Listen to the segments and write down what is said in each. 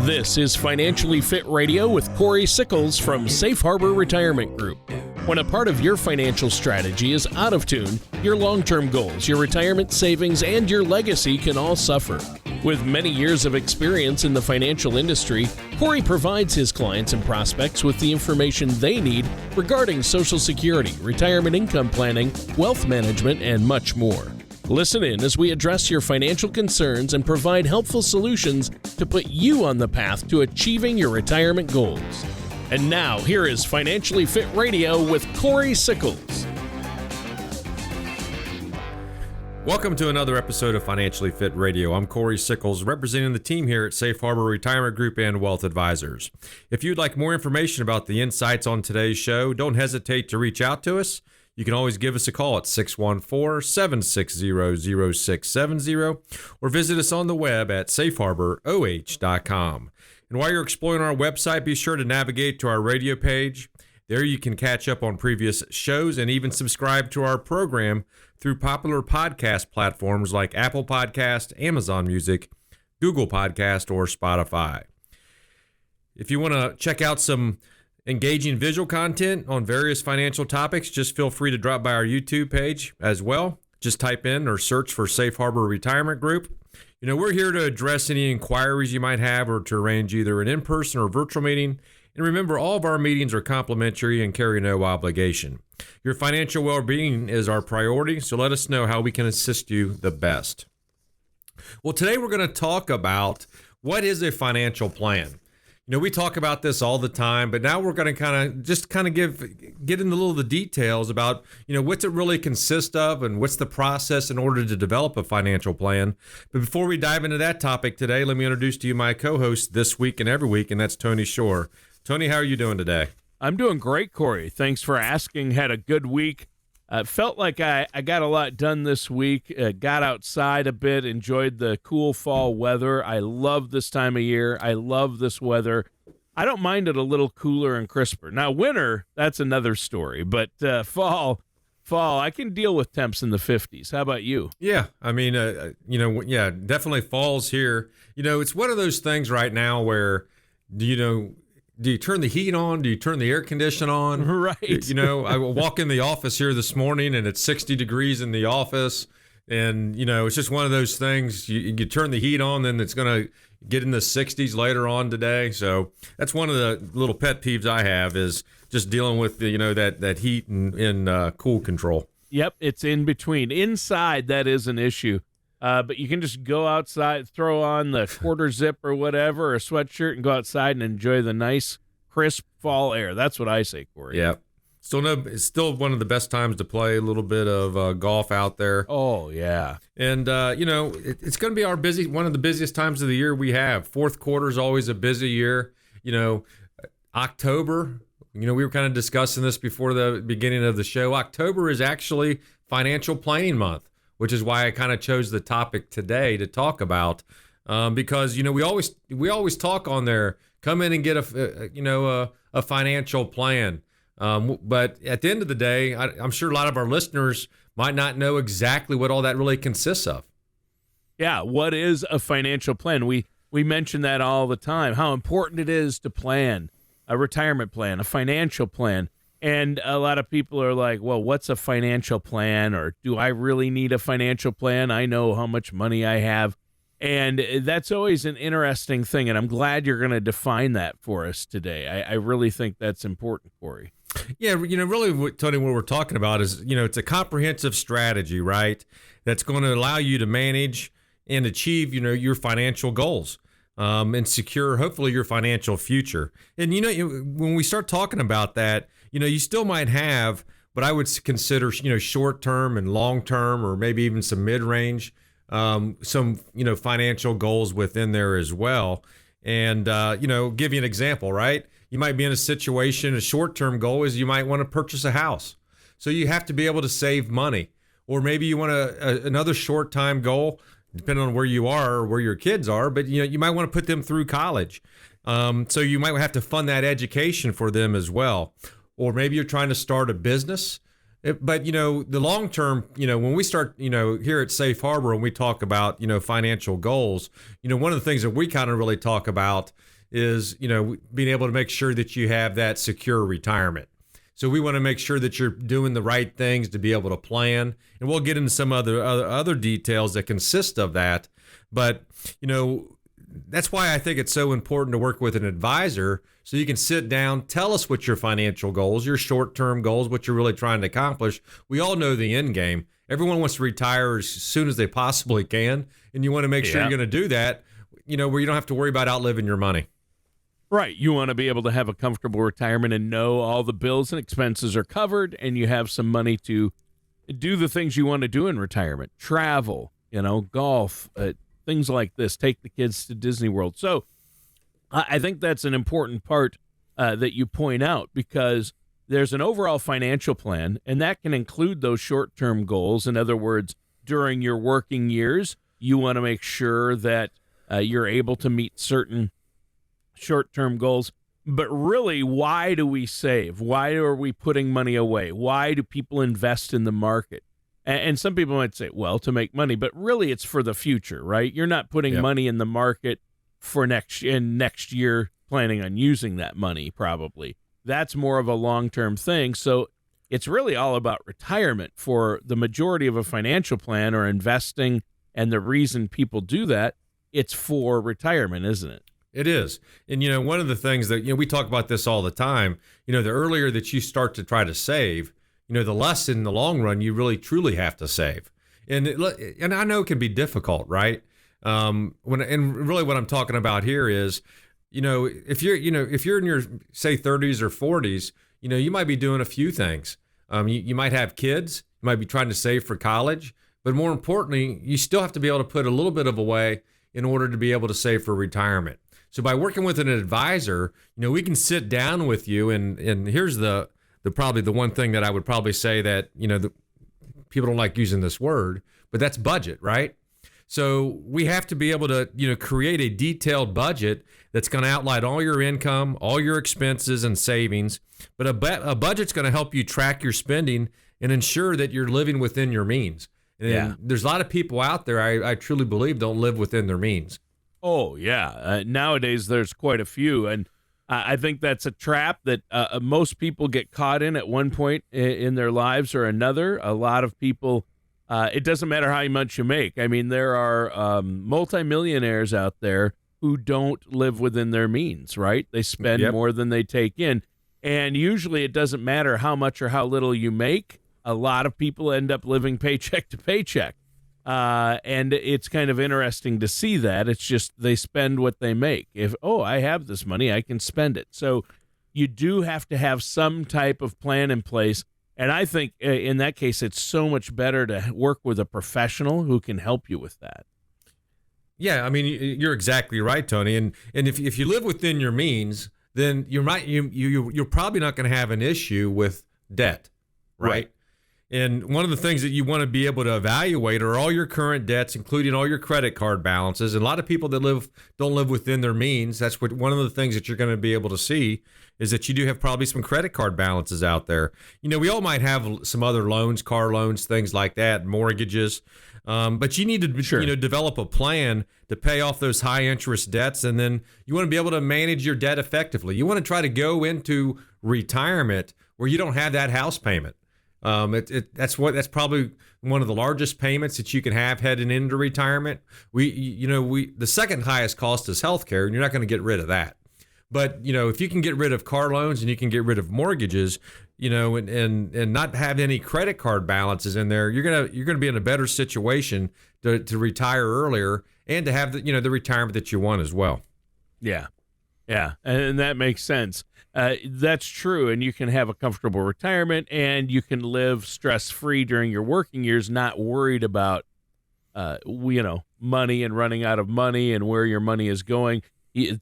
This is Financially Fit Radio with Corey Sickles from Safe Harbor Retirement Group. When a part of your financial strategy is out of tune, your long-term goals, your retirement savings, and your legacy can all suffer. With many years of experience in the financial industry, Corey provides his clients and prospects with the information they need regarding Social Security, retirement income planning, wealth management, and much more. Listen in as we address your financial concerns and provide helpful solutions to put you on the path to achieving your retirement goals. And now, here is Financially Fit Radio with Corey Sickles. Welcome to another episode of Financially Fit Radio. I'm Corey Sickles, representing the team here at Safe Harbor Retirement Group and Wealth Advisors. If you'd like more information about the insights on today's show, don't hesitate to reach out to us. You can always give us a call at 614-760-0670 or visit us on the web at safeharboroh.com. And while you're exploring our website, be sure to navigate to our radio page. There you can catch up on previous shows and even subscribe to our program through popular podcast platforms like Apple Podcast, Amazon Music, Google Podcast, or Spotify. If you want to check out some engaging visual content on various financial topics, just feel free to drop by our YouTube page as well. Just type in or search for Safe Harbor Retirement Group. You know, we're here to address any inquiries you might have or to arrange either an in-person or virtual meeting. And remember, all of our meetings are complimentary and carry no obligation. Your financial well-being is our priority, so let us know how we can assist you the best. Well, today we're going to talk about what is a financial plan. You know, we talk about this all the time, but now we're going to get into a little of the details about, you know, what's it really consist of and what's the process in order to develop a financial plan. But before we dive into that topic today, let me introduce to you my co-host this week and every week, and that's Tony Shore. Tony, how are you doing today? I'm doing great, Corey. Thanks for asking. Had a good week. Felt like I got a lot done this week. Got outside a bit, enjoyed the cool fall weather. I love this time of year. I love this weather. I don't mind it a little cooler and crisper. Now, winter, that's another story. But fall, I can deal with temps in the 50s. How about you? Yeah, I mean, definitely fall's here. You know, it's one of those things right now where, do you turn the heat on? Do you turn the air conditioner on? Right. You know, I walk in the office here this morning and it's 60 degrees in the office. And, you know, it's just one of those things. You turn the heat on, then it's going to get in the 60s later on today. So that's one of the little pet peeves I have is just dealing with, that heat and cool control. Yep, it's in between. Inside, that is an issue. But you can just go outside, throw on the quarter zip or whatever, or a sweatshirt, and go outside and enjoy the nice, crisp fall air. That's what I say, Corey. Yeah. It's still one of the best times to play a little bit of golf out there. Oh, yeah. And, it's going to be one of the busiest times of the year we have. Fourth quarter is always a busy year. You know, October, we were kind of discussing this before the beginning of the show. October is actually financial planning month, which is why I kind of chose the topic today to talk about, because we always talk on there. Come in and get a financial plan, but at the end of the day, I'm sure a lot of our listeners might not know exactly what all that really consists of. Yeah, what is a financial plan? We mention that all the time. How important it is to plan a retirement plan, a financial plan. And a lot of people are like, well, what's a financial plan? Or do I really need a financial plan? I know how much money I have. And that's always an interesting thing. And I'm glad you're going to define that for us today. I really think that's important, Corey. Yeah, really, Tony, what we're talking about is, it's a comprehensive strategy, right? That's going to allow you to manage and achieve, your financial goals. And secure, hopefully, your financial future. And, when we start talking about that, you still might have, but I would consider, short-term and long-term, or maybe even some mid-range, some, financial goals within there as well. And, give you an example, right? You might be in a situation, a short-term goal is you might want to purchase a house. So you have to be able to save money. Or maybe you want another short-time goal, depending on where you are or where your kids are, but you might want to put them through college. So you might have to fund that education for them as well. Or maybe you're trying to start a business. But, the long term, when we start, here at Safe Harbor and we talk about, financial goals, one of the things that we kind of really talk about is, being able to make sure that you have that secure retirement. So we want to make sure that you're doing the right things to be able to plan. And we'll get into some other details that consist of that. But, that's why I think it's so important to work with an advisor so you can sit down, tell us what your financial goals, your short-term goals, what you're really trying to accomplish. We all know the end game. Everyone wants to retire as soon as they possibly can, and you want to make sure you're going to do that, where you don't have to worry about outliving your money. Right. You want to be able to have a comfortable retirement and know all the bills and expenses are covered, and you have some money to do the things you want to do in retirement. Travel, golf, things like this, take the kids to Disney World. So I think that's an important part that you point out, because there's an overall financial plan, and that can include those short-term goals. In other words, during your working years, you want to make sure that you're able to meet certain short-term goals. But really, why do we save? Why are we putting money away? Why do people invest in the market? And some people might say, well, to make money, but really it's for the future, right? You're not putting money in the market for next year, planning on using that money probably. That's more of a long-term thing. So it's really all about retirement for the majority of a financial plan or investing. And the reason people do that, it's for retirement, isn't it? It is. And, one of the things that, we talk about this all the time, the earlier that you start to try to save, the less in the long run you really truly have to save. And I know it can be difficult, right? And really what I'm talking about here is, if you're in your, say, 30s or 40s, you might be doing a few things. You might have kids, you might be trying to save for college, but more importantly, you still have to be able to put a little bit of away in order to be able to save for retirement. So by working with an advisor, we can sit down with you, and here's the probably the one thing that I would probably say that, people don't like using this word, but that's budget, right? So we have to be able to, create a detailed budget that's going to outline all your income, all your expenses and savings. But a budget's going to help you track your spending and ensure that you're living within your means. And there's a lot of people out there, I truly believe, don't live within their means. Oh, yeah. Nowadays, there's quite a few. And I think that's a trap that most people get caught in at one point in their lives or another. A lot of people, it doesn't matter how much you make. I mean, there are multimillionaires out there who don't live within their means, right? They spend more than they take in. And usually it doesn't matter how much or how little you make. A lot of people end up living paycheck to paycheck. And it's kind of interesting to see that. It's just they spend what they make. If, I have this money, I can spend it. So you do have to have some type of plan in place. And I think in that case, it's so much better to work with a professional who can help you with that. Yeah, I mean, you're exactly right, Tony. And if you live within your means, then you're probably not going to have an issue with debt, right? And one of the things that you want to be able to evaluate are all your current debts, including all your credit card balances. And a lot of people that don't live within their means. That's one of the things that you're going to be able to see is that you do have probably some credit card balances out there. We all might have some other loans, car loans, things like that, mortgages. But you need to develop a plan to pay off those high interest debts, and then you want to be able to manage your debt effectively. You want to try to go into retirement where you don't have that house payment. That's probably one of the largest payments that you can have heading into retirement. The second highest cost is healthcare, and you're not going to get rid of that. But if you can get rid of car loans and you can get rid of mortgages, and not have any credit card balances in there, you're gonna be in a better situation to retire earlier and to have the retirement that you want as well. Yeah, and that makes sense. That's true, and you can have a comfortable retirement, and you can live stress-free during your working years, not worried about, money and running out of money and where your money is going.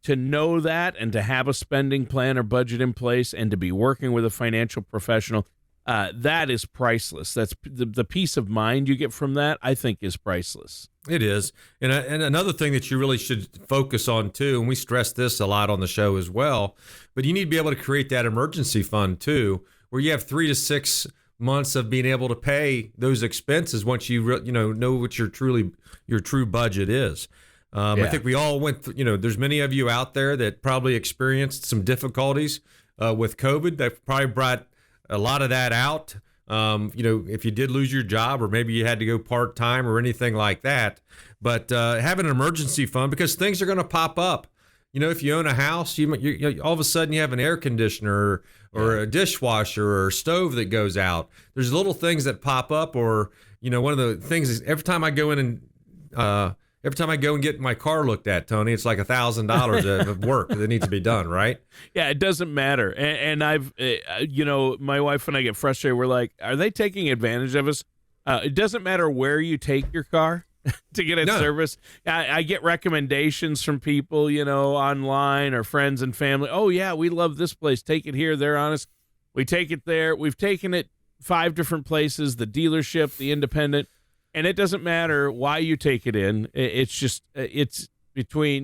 To know that and to have a spending plan or budget in place and to be working with a financial professional, that is priceless. That's the peace of mind you get from that, I think, is priceless. It is. And another thing that you really should focus on, too, and we stress this a lot on the show as well, but you need to be able to create that emergency fund, too, where you have 3 to 6 months of being able to pay those expenses once you know what your true budget is. I think we all went through, there's many of you out there that probably experienced some difficulties with COVID that probably brought a lot of that out. If you did lose your job or maybe you had to go part-time or anything like that, but have an emergency fund because things are going to pop up. If you own a house, you all of a sudden you have an air conditioner or a dishwasher or a stove that goes out. There's little things that pop up, or one of the things is every time I go and get my car looked at, Tony, it's like $1,000 of work that needs to be done, right? Yeah, it doesn't matter. And I've, my wife and I get frustrated. We're like, are they taking advantage of us? It doesn't matter where you take your car to get it serviced. I get recommendations from people, online or friends and family. Oh, yeah, we love this place. Take it here. They're honest. We take it there. We've taken it 5 different places, the dealership, the independent. And it doesn't matter why you take it in. It's just it's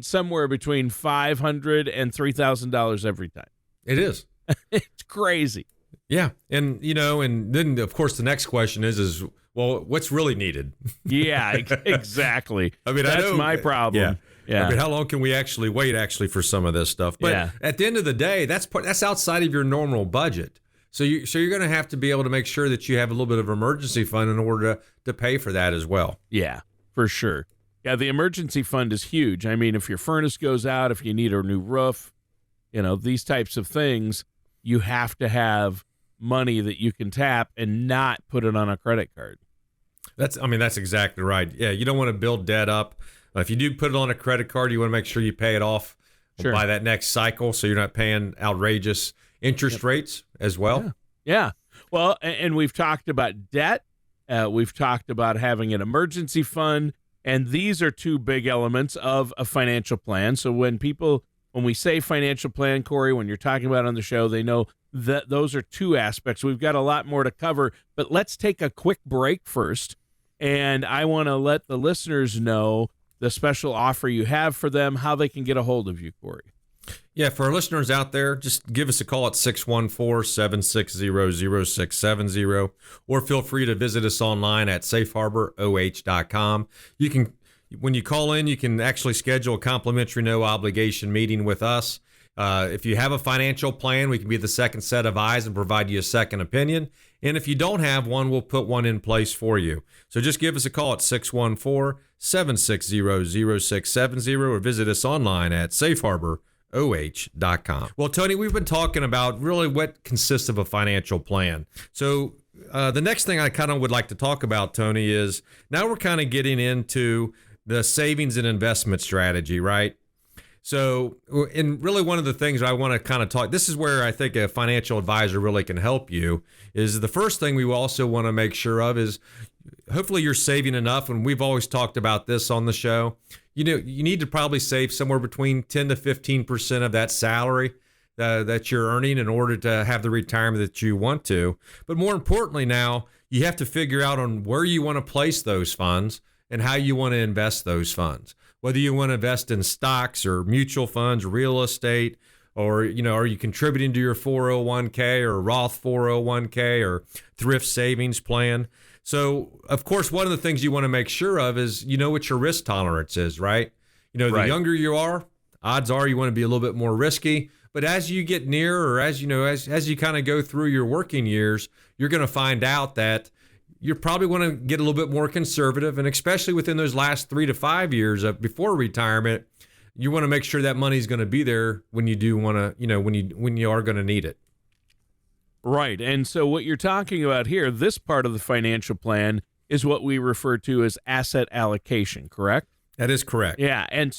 somewhere between $500 and $3,000 every time. It is. It's crazy. Yeah, and and then of course the next question is well, what's really needed? Yeah, exactly. I mean, that's my problem. Yeah. I mean, how long can we actually wait for some of this stuff? But at the end of the day, that's outside of your normal budget. So you're going to have to be able to make sure that you have a little bit of emergency fund in order to pay for that as well. Yeah, for sure. Yeah, the emergency fund is huge. I mean, if your furnace goes out, if you need a new roof, these types of things, you have to have money that you can tap and not put it on a credit card. That's exactly right. Yeah, you don't want to build debt up. If you do put it on a credit card, you want to make sure you pay it off by that next cycle, so you're not paying outrageous interest rates as well. Yeah. Well, and we've talked about debt. We've talked about having an emergency fund, and these are 2 big elements of a financial plan. So when we say financial plan, Corey, when you're talking about it on the show, they know that those are 2 aspects. We've got a lot more to cover, but let's take a quick break first. And I want to let the listeners know the special offer you have for them, how they can get a hold of you, Corey. Yeah, for our listeners out there, just give us a call at 614-760-0670, or feel free to visit us online at safeharboroh.com. You can, when you call in, you can actually schedule a complimentary no obligation meeting with us. If you have a financial plan, we can be the second set of eyes and provide you a second opinion. And if you don't have one, we'll put one in place for you. So just give us a call at 614-760-0670 or visit us online at safeharboroh.com. Well, Tony, we've been talking about really what consists of a financial plan. So the next thing I kind of would like to talk about, Tony, is now we're kind of getting into the savings and investment strategy, right? So, and really one of the things I want to kind of talk, this is where I think a financial advisor really can help you, is the first thing we also want to make sure of is hopefully you're saving enough. And we've always talked about this on the show. You need to probably save somewhere between 10 to 15% of that salary that you're earning in order to have the retirement that you want to. But more importantly now, you have to figure out on where you want to place those funds and how you want to invest those funds. Whether you want to invest in stocks or mutual funds, real estate, or, are you contributing to your 401k or Roth 401k or thrift savings plan? So, of course, one of the things you want to make sure of is, what your risk tolerance is, right? The younger you are, odds are you want to be a little bit more risky. But as you get near, or as you kind of go through your working years, you're going to find out that you probably want to get a little bit more conservative, and especially within those last 3 to 5 years before retirement, you want to make sure that money's going to be there when you do want to, when you are going to need it. Right. And so what you're talking about here, this part of the financial plan is what we refer to as asset allocation, correct? That is correct. Yeah. And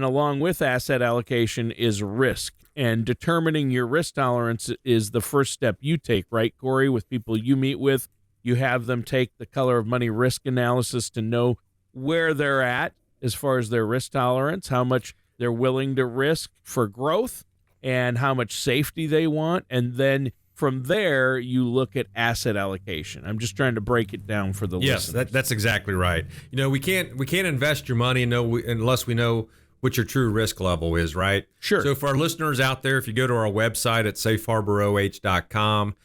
along with asset allocation is risk, and determining your risk tolerance is the first step you take, right, Corey, with people you meet with. You have them take the color of money risk analysis to know where they're at as far as their risk tolerance, how much they're willing to risk for growth, and how much safety they want. And then from there, you look at asset allocation. I'm just trying to break it down for the listeners. Yes, that's exactly right. We can't invest your money unless we know what your true risk level is, right? Sure. So for our listeners out there, if you go to our website at safeharboroh.com,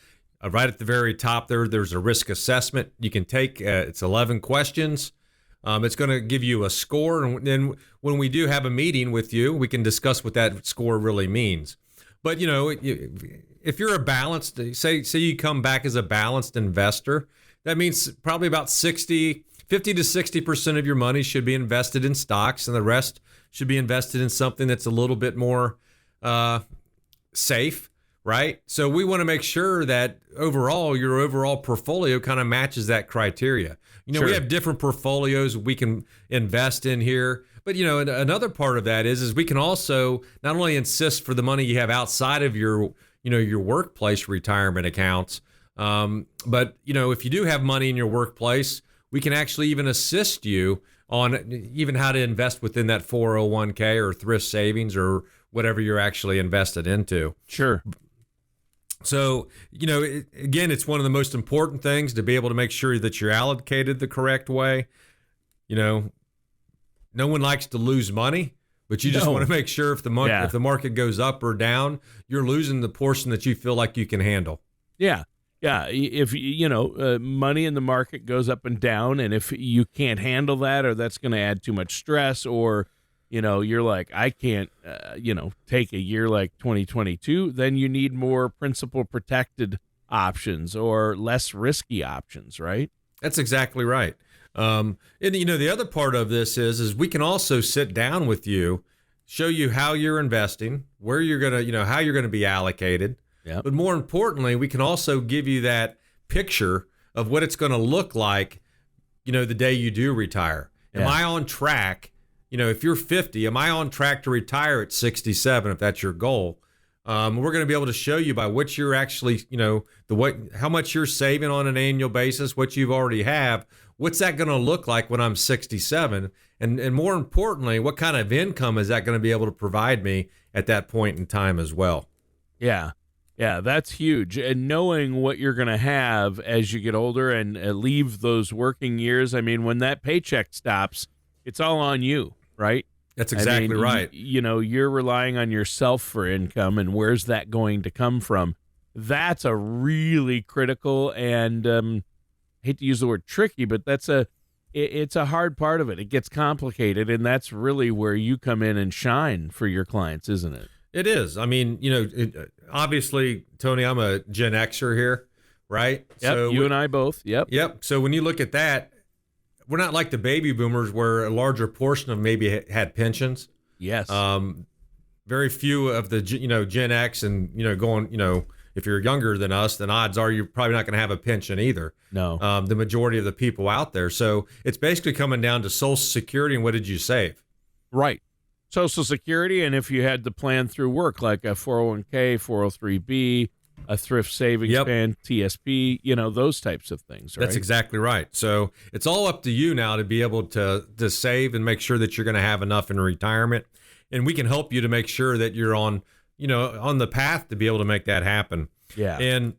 right at the very top there's a risk assessment you can take. It's 11 questions. It's going to give you a score, and then when we do have a meeting with you, we can discuss what that score really means. But if you're a balanced, say you come back as a balanced investor, that means probably about 50 to 60% of your money should be invested in stocks, and the rest should be invested in something that's a little bit more safe, right? So we want to make sure that your overall portfolio kind of matches that criteria. Sure. We have different portfolios we can invest in here, but another part of that is we can also not only insist for the money you have outside of your workplace retirement accounts, but if you do have money in your workplace, we can actually even assist you on even how to invest within that 401k or thrift savings or whatever you're actually invested into. Sure. So, again, it's one of the most important things to be able to make sure that you're allocated the correct way. No one likes to lose money, but you just want to make sure if the market goes up or down, you're losing the portion that you feel like you can handle. Yeah. Yeah. If, money in the market goes up and down, and if you can't handle that, or that's going to add too much stress, or you're like, I can't, take a year like 2022, then you need more principal protected options or less risky options, right? That's exactly right. And the other part of this is we can also sit down with you, show you how you're investing, where you're going to, how you're going to be allocated. Yep. But more importantly, we can also give you that picture of what it's going to look like, the day you do retire. Am I on track? If you're 50, am I on track to retire at 67, if that's your goal? We're going to be able to show you by what you're actually, how much you're saving on an annual basis, what you've already have. What's that going to look like when I'm 67? And more importantly, what kind of income is that going to be able to provide me at that point in time as well? Yeah. Yeah, that's huge. And knowing what you're going to have as you get older and leave those working years, I mean, when that paycheck stops, it's all on you, right? That's exactly right. You're relying on yourself for income, and where's that going to come from? That's a really critical and I hate to use the word tricky, but it's a hard part of it. It gets complicated, and that's really where you come in and shine for your clients, isn't it? It is. I mean, obviously, Tony, I'm a Gen Xer here, right? Yep, so you and I both. Yep. Yep. So when you look at that, we're not like the baby boomers where a larger portion of maybe had pensions. Yes. Very few of the, Gen X and, going, if you're younger than us, then odds are you're probably not going to have a pension either. No. The majority of the people out there. So it's basically coming down to Social Security and what did you save? Right. Social Security, and if you had to plan through work, like a 401k, 403b, a thrift savings plan, TSP, those types of things, right? That's exactly right. So it's all up to you now to be able to save and make sure that you're going to have enough in retirement. And we can help you to make sure that you're on the path to be able to make that happen. Yeah. And,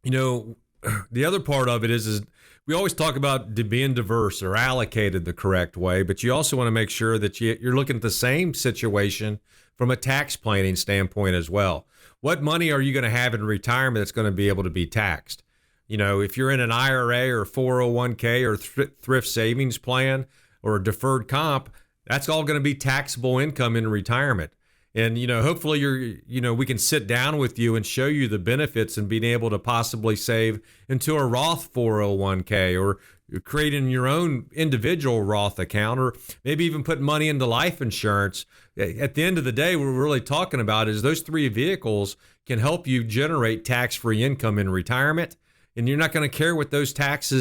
the other part of it is we always talk about being diverse or allocated the correct way, but you also want to make sure that you're looking at the same situation from a tax planning standpoint as well. What money are you going to have in retirement that's going to be able to be taxed? If you're in an IRA or 401k or thrift savings plan or a deferred comp, that's all going to be taxable income in retirement. And, hopefully we can sit down with you and show you the benefits and being able to possibly save into a Roth 401k or creating your own individual Roth account, or maybe even put money into life insurance. At the end of the day, what we're really talking about is those three vehicles can help you generate tax-free income in retirement. And you're not going to care what those tax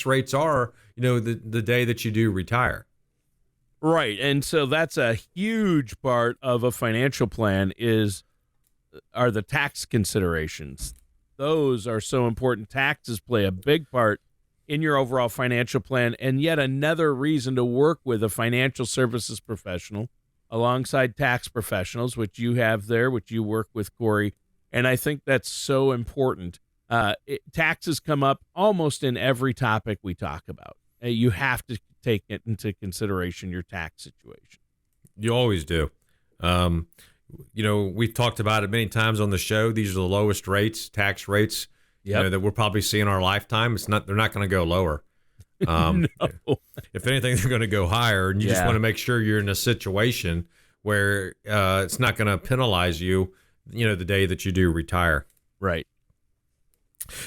rates are, the day that you do retire. Right. And so that's a huge part of a financial plan are the tax considerations. Those are so important. Taxes play a big part in your overall financial plan, and yet another reason to work with a financial services professional alongside tax professionals, which you have there, which you work with, Corey. And I think that's so important. Taxes come up almost in every topic we talk about. You have to take it into consideration, your tax situation. You always do. We've talked about it many times on the show. These are the lowest tax rates, that we'll probably see in our lifetime. They're not going to go lower. No. If anything, they're going to go higher, and you just want to make sure you're in a situation where it's not going to penalize you, the day that you do retire. Right.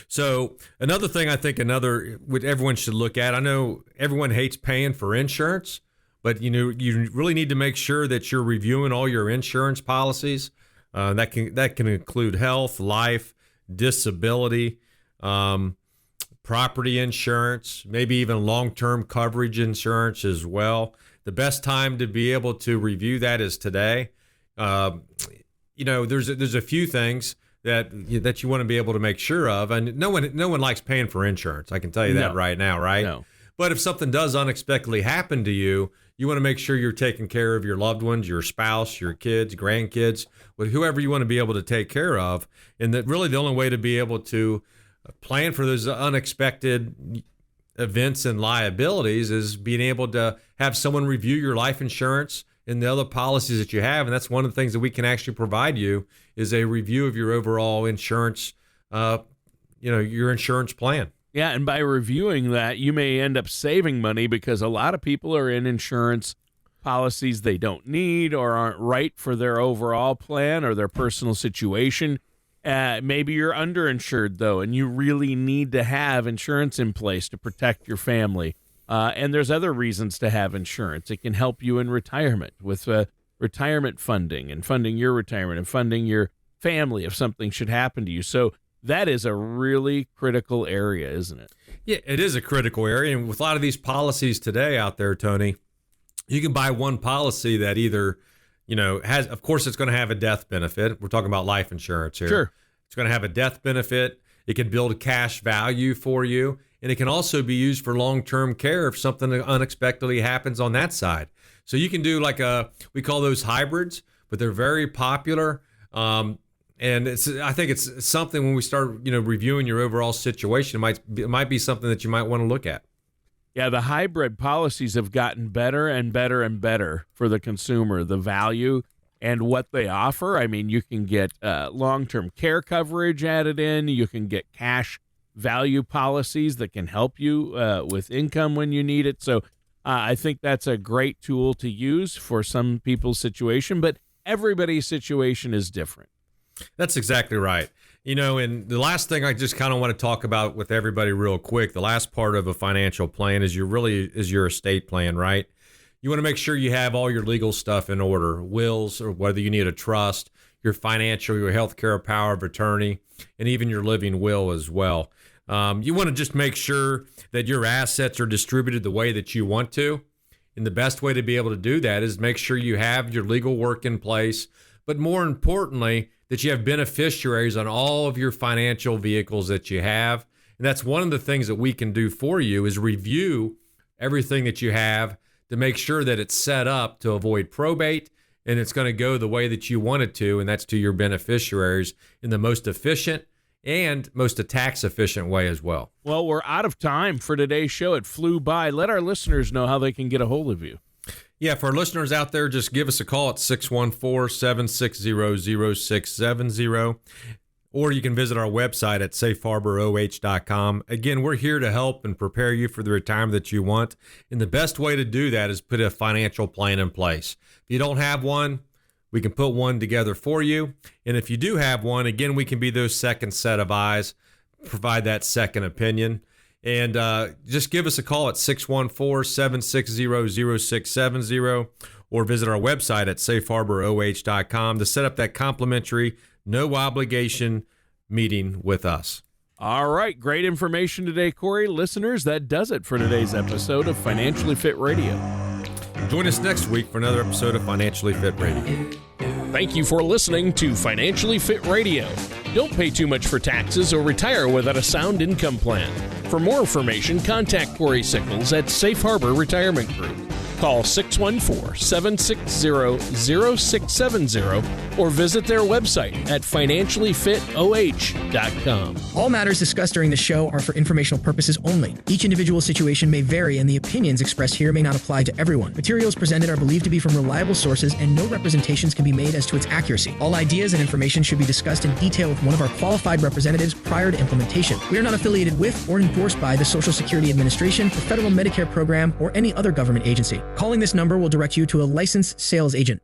So another thing I think what everyone should look at, I know everyone hates paying for insurance, but you really need to make sure that you're reviewing all your insurance policies. That can include health, life, disability, property insurance, maybe even long-term coverage insurance as well. The best time to be able to review that is today. There's a few things that you want to be able to make sure of, and no one likes paying for insurance. I can tell you that right now, right? No. But if something does unexpectedly happen to you, you want to make sure you're taking care of your loved ones, your spouse, your kids, grandkids, whoever you want to be able to take care of. And that really the only way to be able to plan for those unexpected events and liabilities is being able to have someone review your life insurance and the other policies that you have. And that's one of the things that we can actually provide you is a review of your overall insurance, your insurance plan. Yeah, and by reviewing that, you may end up saving money because a lot of people are in insurance policies they don't need or aren't right for their overall plan or their personal situation. Maybe you're underinsured, though, and you really need to have insurance in place to protect your family. And there's other reasons to have insurance. It can help you in retirement with retirement funding and funding your retirement and funding your family if something should happen to you. So that is a really critical area, isn't it? Yeah, it is a critical area. And with a lot of these policies today out there, Tony, you can buy one policy that either, has, of course, it's going to have a death benefit. We're talking about life insurance here. Sure. It's going to have a death benefit. It can build cash value for you. And it can also be used for long-term care if something unexpectedly happens on that side. So you can do we call those hybrids, but they're very popular. And I think it's something when we start, reviewing your overall situation, it might be something that you might want to look at. Yeah, the hybrid policies have gotten better and better and better for the consumer, the value and what they offer. I mean, you can get long-term care coverage added in. You can get cash value policies that can help you with income when you need it. So I think that's a great tool to use for some people's situation, but everybody's situation is different. That's exactly right. And the last thing I just kind of want to talk about with everybody real quick, the last part of a financial plan is your estate plan, right? You want to make sure you have all your legal stuff in order, wills, or whether you need a trust, your financial, your healthcare power of attorney, and even your living will as well. You want to just make sure that your assets are distributed the way that you want to. And the best way to be able to do that is make sure you have your legal work in place, but more importantly, that you have beneficiaries on all of your financial vehicles that you have. And that's one of the things that we can do for you is review everything that you have to make sure that it's set up to avoid probate and it's going to go the way that you want it to, and that's to your beneficiaries in the most efficient and most tax efficient way as well. Well, we're out of time for today's show. It flew by. Let our listeners know how they can get a hold of you. Yeah, for our listeners out there, just give us a call at 614-760-0670, or you can visit our website at safeharboroh.com. Again, we're here to help and prepare you for the retirement that you want, and the best way to do that is put a financial plan in place. If you don't have one, we can put one together for you, and if you do have one, again, we can be those second set of eyes, provide that second opinion. And just give us a call at 614-760-0670 or visit our website at safeharboroh.com to set up that complimentary, no obligation meeting with us. All right. Great information today, Corey. Listeners, that does it for today's episode of Financially Fit Radio. Join us next week for another episode of Financially Fit Radio. Thank you for listening to Financially Fit Radio. Don't pay too much for taxes or retire without a sound income plan. For more information, contact Corey Sickles at Safe Harbor Retirement Group. Call 614-760-0670 or visit their website at financiallyfitoh.com. All matters discussed during the show are for informational purposes only. Each individual situation may vary, and the opinions expressed here may not apply to everyone. Materials presented are believed to be from reliable sources, and no representations can be made as to its accuracy. All ideas and information should be discussed in detail with one of our qualified representatives prior to implementation. We are not affiliated with or endorsed by the Social Security Administration, the Federal Medicare Program, or any other government agency. Calling this number will direct you to a licensed sales agent.